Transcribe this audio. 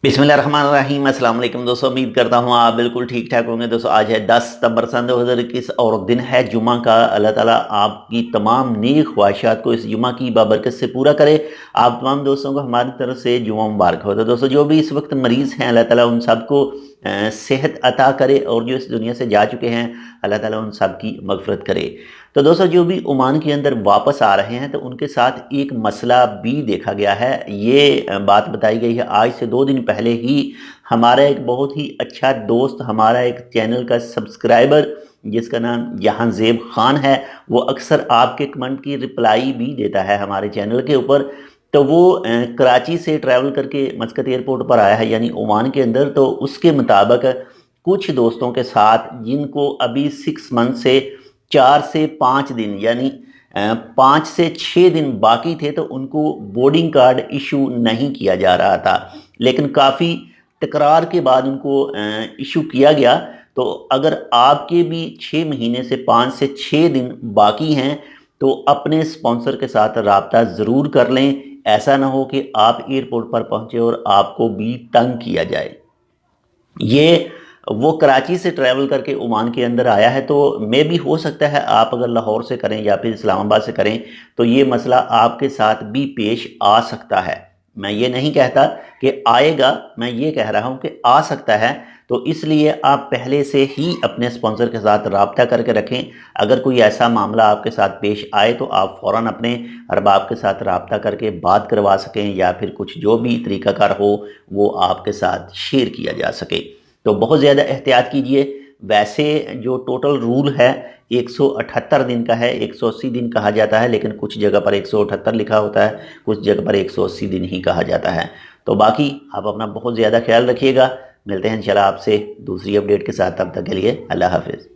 बिस्मिल्लाहिर्रहमानिर्रहीम। अस्सलाम वालेकुम दोस्तों, उम्मीद करता हूँ आप बिल्कुल ठीक ठाक होंगे। दोस्तों आज है 10 सितंबर सन 2021 और दिन है जुमा का। अल्लाह ताला आपकी तमाम नेक ख्वाहिशात को इस जुमा की बाबरकत से पूरा करे। आप तमाम दोस्तों को हमारी तरफ से जुमा मुबारक हो। तो दोस्तों जो भी इस वक्त मरीज़ हैं, अल्लाह ताला उन सबको सेहत अता करे, और जो इस दुनिया से जा चुके हैं अल्लाह ताला उन सब की मगफरत करे। तो दोस्तों जो भी ओमान के अंदर वापस आ रहे हैं तो उनके साथ एक मसला भी देखा गया है। ये बात बताई गई है आज से 2 दिन पहले ही। हमारा एक बहुत ही अच्छा दोस्त, हमारा एक चैनल का सब्सक्राइबर जिसका नाम जहांज़ेब खान है, वो अक्सर आपके कमेंट की रिप्लाई भी देता है हमारे चैनल के ऊपर। तो वो कराची से ट्रैवल करके मस्कत एयरपोर्ट पर आया है, यानी ओमान के अंदर। तो उसके मुताबिक कुछ दोस्तों के साथ जिनको अभी 6 मंथ से 4 से 5 दिन यानी 5 से 6 दिन बाकी थे, तो उनको बोर्डिंग कार्ड इशू नहीं किया जा रहा था, लेकिन काफ़ी तकरार के बाद उनको इशू किया गया। तो अगर आपके भी 6 महीने से 5 से 6 दिन बाकी हैं तो अपने स्पॉन्सर के साथ राब्ता ज़रूर कर लें। ऐसा ना हो कि आप एयरपोर्ट पर पहुंचे और आपको भी तंग किया जाए। ये वो कराची से ट्रैवल करके ओमान के अंदर आया है, तो मे भी हो सकता है आप अगर लाहौर से करें या फिर इस्लामाबाद से करें तो ये मसला आपके साथ भी पेश आ सकता है। मैं ये नहीं कहता कि आएगा, मैं ये कह रहा हूँ कि आ सकता है। तो इसलिए आप पहले से ही अपने स्पॉन्सर के साथ राब्ता करके रखें। अगर कोई ऐसा मामला आपके साथ पेश आए तो आप फ़ौरन अपने अरबाब के साथ राब्ता करके बात करवा सकें, या फिर कुछ जो भी तरीक़ाकार हो वो आपके साथ शेयर किया जा सके। तो बहुत ज़्यादा एहतियात कीजिए। वैसे जो टोटल रूल है 178 दिन का है, 180 दिन कहा जाता है, लेकिन कुछ जगह पर 178 लिखा होता है, कुछ जगह पर 180 दिन ही कहा जाता है। तो बाकी आप अपना बहुत ज़्यादा ख्याल रखिएगा। मिलते हैं इंशाल्लाह आपसे दूसरी अपडेट के साथ। तब तक के लिए अल्लाह हाफिज़।